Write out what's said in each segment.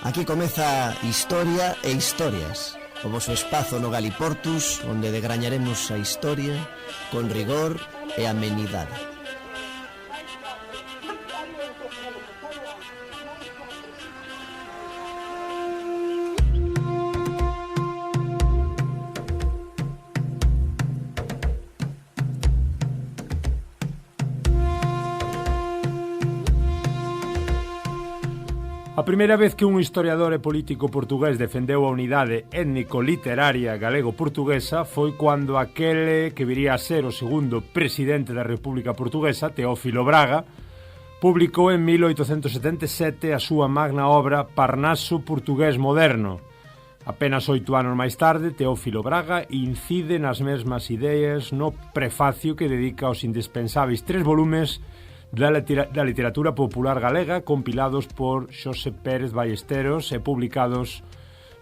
Aquí comeza Historia e Historias, o voso espazo no Galiportus, onde degrañaremos a historia con rigor e amenidade. A primeira vez que un historiador e político portugués defendeu a unidade étnico-literaria galego-portuguesa foi cando aquele que viría a ser o segundo presidente da República Portuguesa, Teófilo Braga, publicou en 1877 a súa magna obra Parnaso Portugués Moderno. Apenas 8 anos máis tarde, Teófilo Braga incide nas mesmas ideas no prefacio que dedica aos indispensáveis 3 volumes da literatura popular galega, compilados por Xosé Pérez Ballesteros e publicados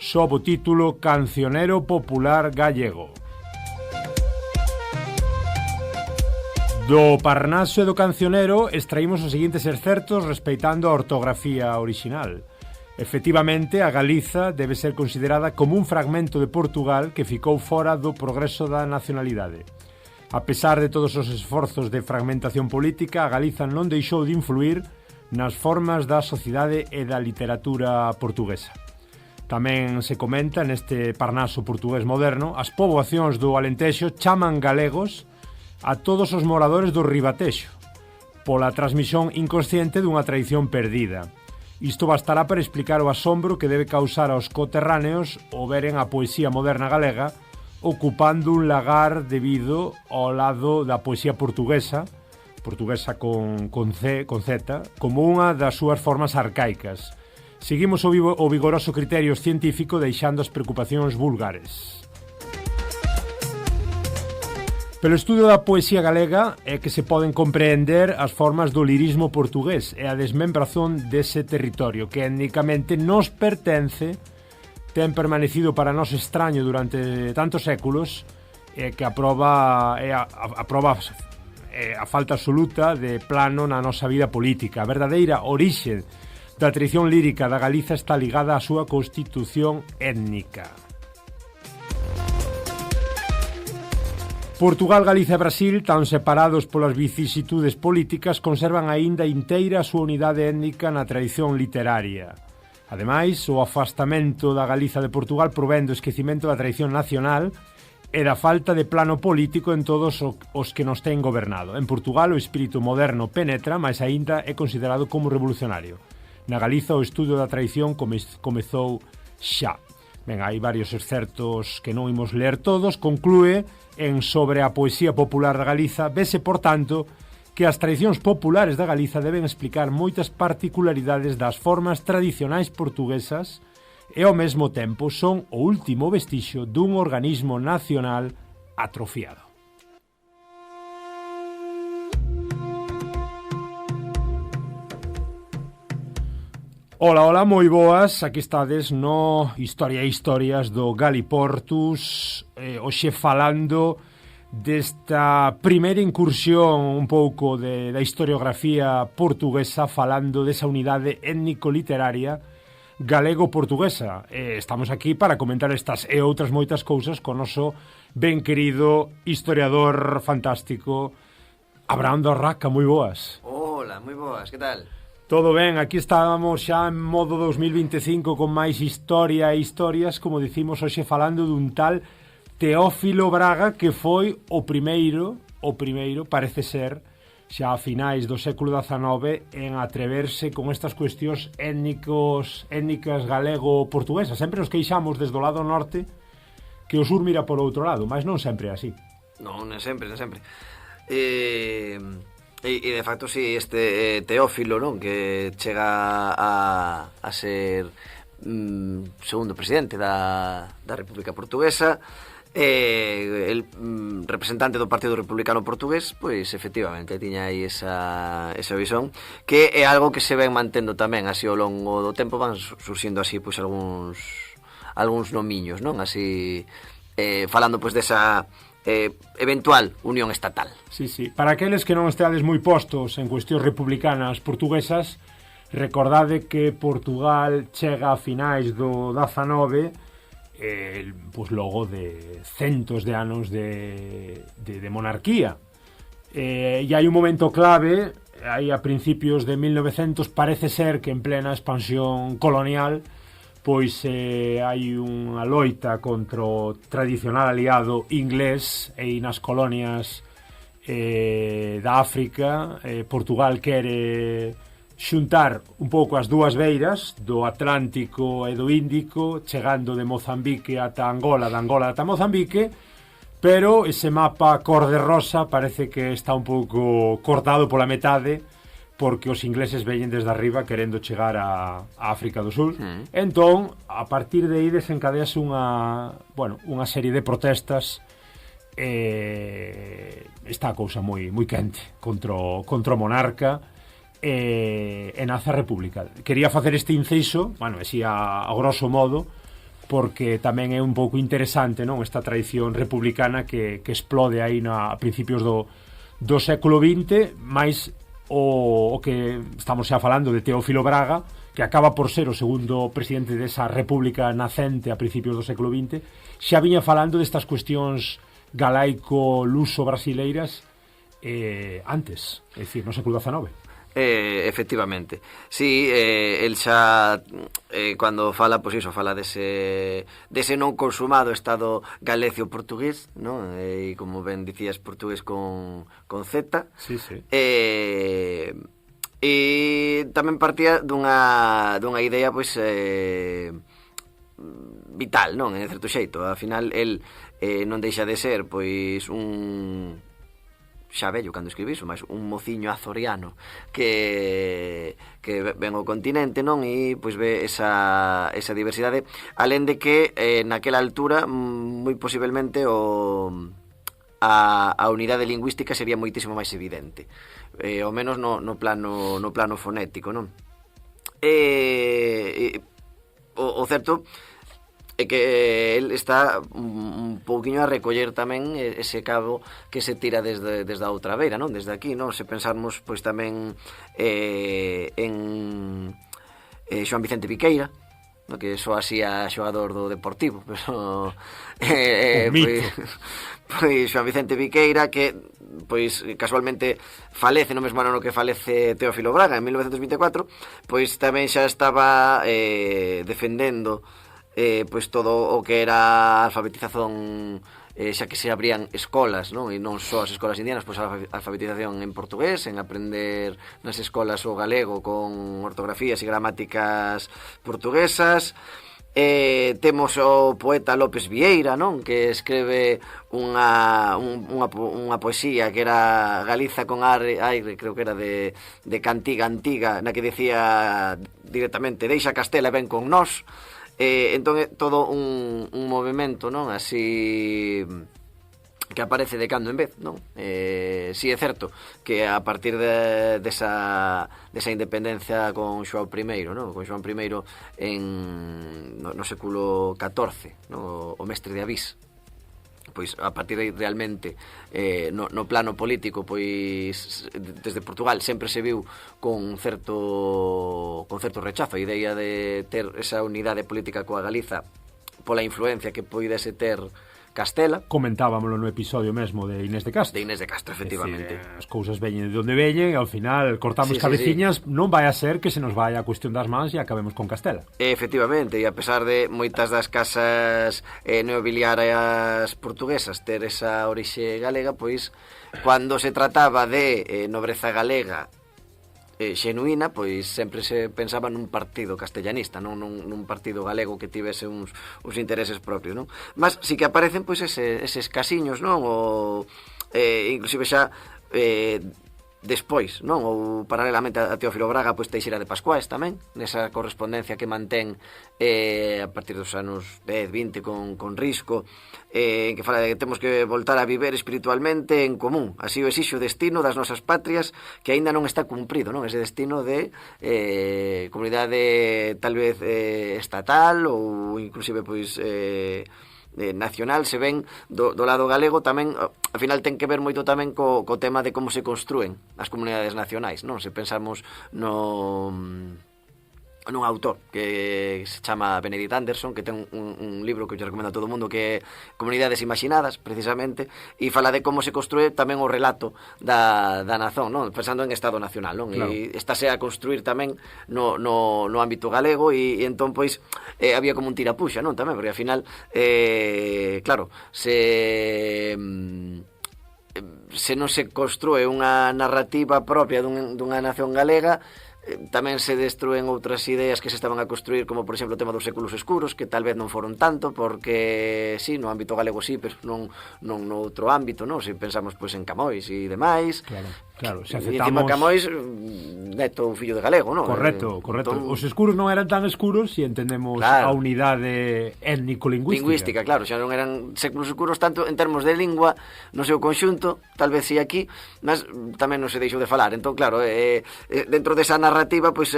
sob o título Cancionero Popular Gallego. Do Parnaso e do Cancionero extraímos os seguintes excertos respeitando a ortografía orixinal. Efectivamente, a Galiza debe ser considerada como un fragmento de Portugal que ficou fora do progreso da nacionalidade. A pesar de todos os esforzos de fragmentación política, a Galiza non deixou de influir nas formas da sociedade e da literatura portuguesa. Tamén se comenta neste Parnaso portugués moderno, as poboacións do Alentexo chaman galegos a todos os moradores do Ribatexo, pola transmisión inconsciente dunha tradición perdida. Isto bastará para explicar o asombro que debe causar aos coterráneos o veren a poesía moderna galega ocupando un lagar debido ao lado da poesía portuguesa con Z, como unha das súas formas arcaicas. Seguimos o vigoroso criterio científico deixando as preocupacións vulgares. Pelo estudo da poesía galega é que se poden compreender as formas do lirismo portugués e a desmembrazón dese territorio que étnicamente nos pertence, ten permanecido para nós extraño durante tantos séculos que aproba a falta absoluta de plano na nosa vida política. A verdadeira orixe da tradición lírica da Galiza está ligada á súa constitución étnica. Portugal, Galiza e Brasil, tan separados polas vicisitudes políticas, conservan aínda inteira a súa unidade étnica na tradición literaria. Ademais, o afastamento da Galiza de Portugal provén do esquecimento da tradición nacional e da falta de plano político en todos os que nos ten gobernado. En Portugal, o espírito moderno penetra, mas aínda é considerado como revolucionario. Na Galiza, o estudo da tradición comezou xa. Ben, hai varios excertos que non imos ler todos. Conclúe en sobre a poesía popular da Galiza. Vese, por tanto, que as tradicións populares da Galiza deben explicar moitas particularidades das formas tradicionais portuguesas e ao mesmo tempo son o último vestixio dun organismo nacional atrofiado. Ola, moi boas, aquí estades no Historia e Historias do Galiportus, hoxe falando desta primeira incursión un pouco da historiografía portuguesa, falando desa unidade étnico-literaria galego-portuguesa. Estamos aquí para comentar estas e outras moitas cousas con noso ben querido historiador fantástico Abraham Dorraca. Moi boas. Hola, moi boas, que tal? Todo ben, aquí estábamos xa en modo 2025 con máis historia e historias, como dicimos hoxe, falando dun tal Teófilo Braga, que foi o primeiro, parece ser, xa a finais do século XIX, en atreverse con estas cuestións étnicas galego-portuguesas. Sempre nos queixamos desde o lado norte que o sur mira por outro lado, mas non sempre é así. Non sempre. E de facto, si, este Teófilo, non, que chega a ser segundo presidente da República Portuguesa, el representante do Partido Republicano Portugués, pois efectivamente tiña aí esa visión, que é algo que se ven mantendo tamén así ao longo do tempo, van surxindo así pois algúns nomiños, non? Así falando pois desa eventual unión estatal. Sí. Para aqueles que non esteades moi postos en cuestións republicanas portuguesas, Recordade que Portugal chega a finais do 19 pois logo de centos de anos de monarquía. E hai un momento clave, aí a principios de 1900, parece ser que en plena expansión colonial pois hai unha loita contra o tradicional aliado inglés, e nas colonias da África Portugal quere xuntar un pouco as dúas beiras do Atlántico e do Índico, chegando de Mozambique ata Angola, de Angola ata Mozambique, pero ese mapa cor de rosa parece que está un pouco cortado pola metade, porque os ingleses veñen desde arriba querendo chegar a África do Sul. Entón, a partir de aí desencadease unha serie de protestas. Está a cousa moi quente contra o monarca, e nace a República. Quería facer este inciso, así a grosso modo, porque tamén é un pouco interesante, non, esta tradición republicana que explode aí a principios do século XX, máis o que estamos xa falando de Teófilo Braga, que acaba por ser o segundo presidente desa república nacente a principios do século XX, xa viña falando destas cuestións galaico-luso brasileiras antes, é dicir, no século XIX. Efectivamente. Sí, el xa cando fala, pois iso, fala dese non consumado estado galecio-portugués, non? E como ben dicías, portugués con Z. Sí, sí. E tamén partía dunha idea, pois, vital, non? En certo xeito. Ao final, el non deixa de ser, pois, un xa vello cando escribiso, mas un mociño azoriano que ven ao continente, non? E pois ve esa diversidade, alén de que naquela altura moi posiblemente a unidade lingüística sería moitísimo máis evidente, ao menos no plano fonético, non? O certo é que el está un pouquiño a recoller tamén ese cabo que se tira desde a outra beira, non? Desde aquí, non? Se pensarmos pois tamén en Xoán Vicente Viqueira, no? Que só así a xogador do Deportivo, pero pois Xoán Vicente Viqueira, que pois casualmente falece no mesmo ano no que falece Teófilo Braga en 1924, pois tamén xa estaba defendendo pois todo o que era a alfabetización, xa que se abrían escolas, non? E non só as escolas indianas, pois a alfabetización en portugués, en aprender nas escolas o galego con ortografías e gramáticas portuguesas. Temos o poeta López Vieira, non? Que escreve unha poesía que era Galiza con aire, creo que era de cantiga antiga, na que decía directamente: deixa Castela e ven con nós. Entón é todo un movimento, non? Así que aparece de cando en vez, non? Si é certo que a partir desa independencia con Xoán I, non? Con Xoán I no século XIV, non? O mestre de Avís, pois a partir de realmente no plano político, pois desde Portugal sempre se viu con certo rechazo a idea de ter esa unidade política coa Galiza pola influencia que poidese ter Castela. Comentábamoslo no episodio mesmo de Inés de Castro. De Inés de Castro, efectivamente. Decir, as cousas veñen de onde veñen, e ao final cortamos cabeciñas, non vai a ser que se nos vai a cuestión das mans e acabemos con Castela. Efectivamente, e a pesar de moitas das casas nobiliarias portuguesas ter esa orixe galega, pois cando se trataba de nobreza galega xenuína, pois sempre se pensaba nun partido castellanista, non nun partido galego que tivese uns intereses propios, non? Mas si que aparecen pois eses casiños, non? Inclusive xa despois, non? Ou paralelamente a Teófilo Braga, pois Teixeira de Pascuais tamén, nesa correspondencia que mantén a partir dos anos 10, 20 con Risco, en que fala de que temos que voltar a viver espiritualmente en común, así o exixe o destino das nosas patrias, que aínda non está cumprido, non? Ese destino de comunidade tal vez estatal ou inclusive pois nacional se ven do lado galego tamén, ao final ten que ver moito tamén co tema de como se construen as comunidades nacionais, non? Se pensamos nun autor que se chama Benedict Anderson, que ten un libro que eu recomendo a todo o mundo, que é Comunidades Imaginadas, precisamente, e fala de como se construe tamén o relato da nazón, non? Pensando en Estado Nacional, non? Claro. E estáse a construir tamén no ámbito galego, e entón, pois, había como un tirapuxa, non? Tamén, porque, ao final, claro, se non se construe unha narrativa propia dunha nación galega, tamén se destruen outras ideas que se estaban a construir, como por exemplo o tema dos séculos escuros, que tal vez non foron tanto, porque sí, no ámbito galego sí, pero non no outro ámbito, non? Se pensamos pois en Camões e demais. Claro, se aceptamos... E encima Camões, neto un fillo de galego, non? Correcto. Entón... Os escuros non eran tan escuros se entendemos a unidade étnico-lingüística. Claro, xa non eran séculos escuros tanto en termos de lingua, no seu conxunto, tal vez si aquí, mas tamén non se deixou de falar. Entón, claro, dentro desa narrativa, pois,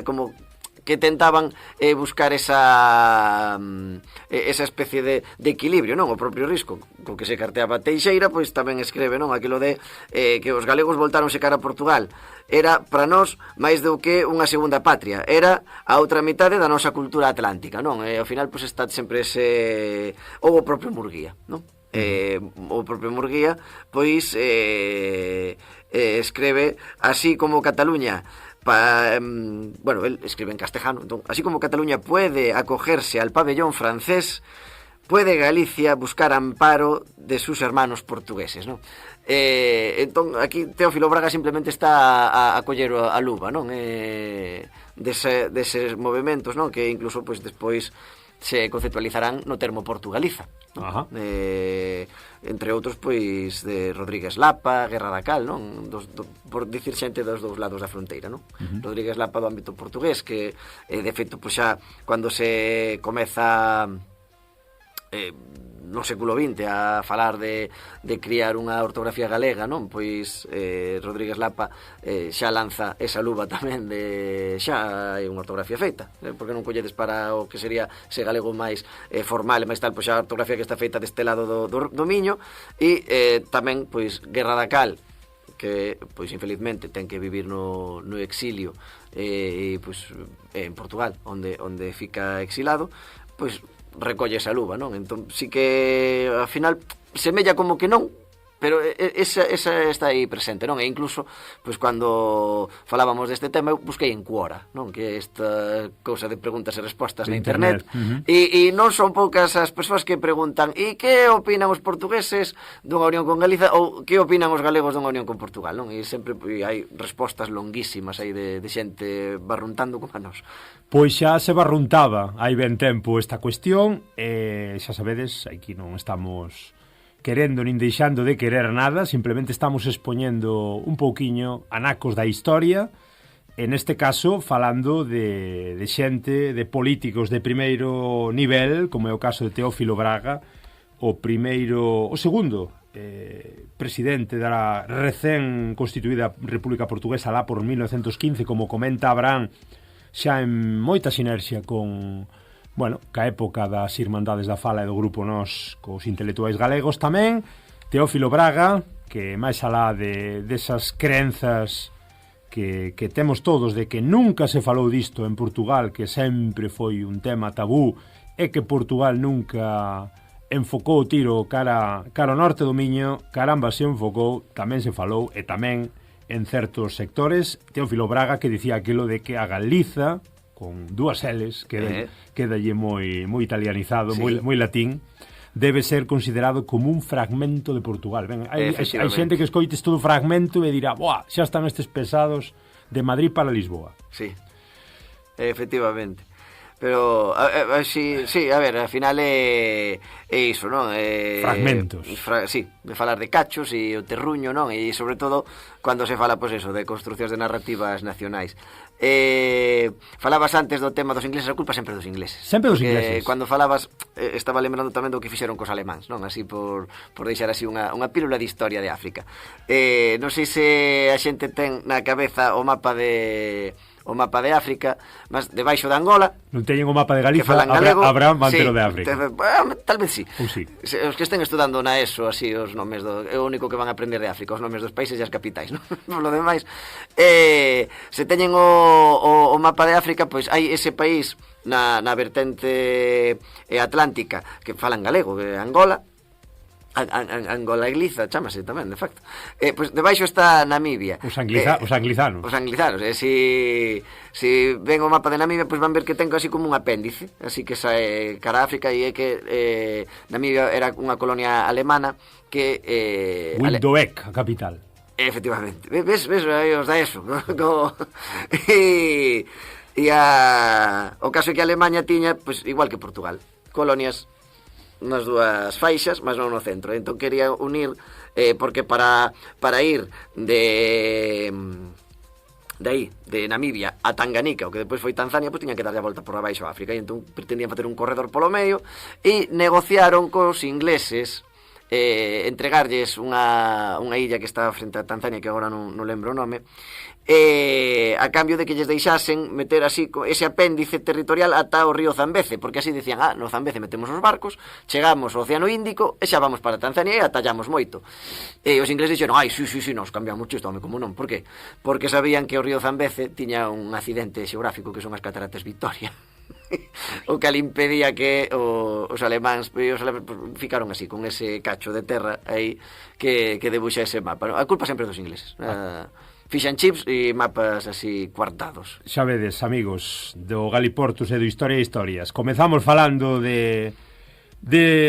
como que tentaban buscar esa especie de equilibrio, non? O propio Risco, co que se carteaba Teixeira, pois tamén escreve, non? Aquilo de que os galegos voltaronse cara a Portugal. Era, para nós, máis do que unha segunda patria. Era a outra mitade da nosa cultura atlántica, non? E ao final, pois, está sempre ese... Ou o propio Murguía, non? O propio Murguía, pois, escreve así como Cataluña... bueno, él escribe en castellano, entonces, así como Cataluña puede acogerse al pabellón francés, puede Galicia buscar amparo de sus hermanos portugueses, ¿no? Entón, aquí Teófilo Braga simplemente está a coller a luva, non? Deses movimentos, non? Que incluso, pois, despois se conceptualizarán no termo Portugaliza, non? Entre outros, pois, de Rodríguez Lapa, Guerra da Cal, non? Por dicir xente dos dous lados da fronteira, non? Rodríguez Lapa do ámbito portugués, que, de feito, pois xa, cando se comeza no século XX a falar de criar unha ortografía galega, non? Pois Rodríguez Lapa xa lanza esa luva tamén de xa hai unha ortografía feita, porque non colledes para o que sería ese galego máis formal e máis tal, pois xa a ortografía que está feita deste lado do Miño, e tamén, pois, Guerra da Cal, que, pois, infelizmente ten que vivir no exilio, e pois en Portugal, onde fica exilado, pois recolle esa luva, non? Entón, sí que ao final semella como que non, pero esa está aí presente, non? E incluso, pois, cando falábamos deste tema, eu busquei en Quora, non? Que é esta cousa de preguntas e respostas na internet. E non son poucas as persoas que preguntan: e que opinan os portugueses dunha unión con Galiza, ou que opinan os galegos dunha unión con Portugal, non? E sempre hai respostas longuísimas aí de xente barruntando como a nós. Pois xa se barruntaba hai ben tempo esta cuestión, e xa sabedes, aquí non estamos querendo nin deixando de querer nada, simplemente estamos expoñendo un pouquiño anacos da historia, en este caso falando de xente, de políticos de primeiro nivel, como é o caso de Teófilo Braga, o segundo presidente da recén constituída República Portuguesa lá por 1915, como comenta Abraham, xa en moita sinerxia con, bueno, ca época das Irmandades da Fala e do Grupo Nós cos intelectuais galegos tamén. Teófilo Braga, que máis alá desas crenzas que temos todos de que nunca se falou disto en Portugal, que sempre foi un tema tabú, e que Portugal nunca enfocou o tiro cara ao norte do Miño, caramba, se enfocou, tamén se falou, e tamén en certos sectores. Teófilo Braga, que dicía aquilo de que a Galiza, con dúas L's, quedalle moi italianizado, sí, moi latín, debe ser considerado como un fragmento de Portugal. Ben, hai xente que escoites todo fragmento e dirá: "Boa, xa están estes pesados de Madrid para Lisboa". Sí, efectivamente. Pero, sí, a ver, al final é iso, non? Fragmentos. Sí, de falar de cachos e o terruño, non? E sobre todo, cando se fala, pois eso, de construcións de narrativas nacionais. Falabas antes do tema dos ingleses, a culpa sempre dos ingleses. Sempre dos ingleses. Cando falabas, estaba lembrando tamén do que fixeron cos alemáns, non? Así por deixar así unha pílula de historia de África. Non sei se a xente ten na cabeza o mapa de o mapa de África, mas debaixo de Angola Non teñen o mapa de que Galiza, falan galego, Abraham Mantero sí, de África. Tal vez sí. Ou sí. Os que estén estudando na ESO así os nomes é o único que van a aprender de África, os nomes dos países e as capitais, non? Por lo demais, se teñen o mapa de África, pois hai ese país na vertente atlántica que falan galego, Angola. Angola Gliza, chámase tamén, de facto. Pois debaixo está Namibia. Os anglizanos. Os anglizanos. Si ven o mapa de Namibia, pois van ver que ten así como un apéndice, así que sae cara a África, e é que Namibia era unha colonia alemana que... Windhoek, a capital. Efectivamente. Ves, aí os da eso. O caso é que a Alemanha tiña, pois, igual que Portugal, colonias nas dúas faixas, mas non no centro. Entón quería unir, porque para ir de Namibia a Tanganica, o que depois foi Tanzania, pois tiñan que darlle a volta por abaixo a África, e entón pretendían facer un corredor polo medio, e negociaron cos ingleses entregarlles unha illa que está frente a Tanzania, que agora non lembro o nome, a cambio de que lles deixasen meter así ese apéndice territorial ata o río Zambeze, porque así dicían, no Zambeze metemos os barcos, chegamos ao Océano Índico e xa vamos para Tanzania e atallamos moito. E os ingleses dixeron, sí, nos cambiamos isto, home, como non, por qué? Porque sabían que o río Zambeze tiña un accidente xeográfico que son as cataratas Victoria. O que le impedía que os alemáns ficaron así, con ese cacho de terra aí que debuxa ese mapa. A culpa sempre dos ingleses. Fish and chips e mapas así cuartados. Xa vedes, amigos do Galiportus e do Historia e Historias, comezamos falando de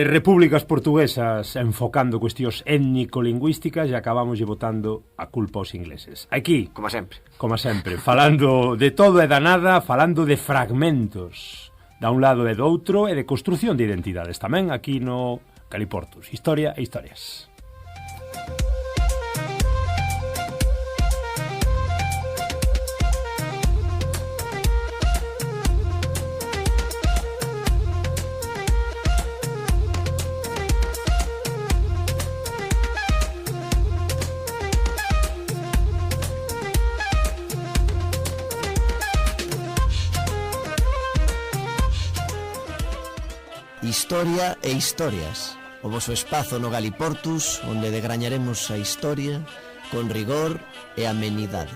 repúblicas portuguesas enfocando cuestións étnico-lingüísticas e acabamos botando a culpa aos ingleses. Aquí, como sempre, falando de todo e da nada, falando de fragmentos da un lado e do outro, e de construción de identidades tamén aquí no Galiportus, Historia e Historias. Historia e Historias, o voso espazo no Galiportus onde degrañaremos a historia con rigor e amenidade.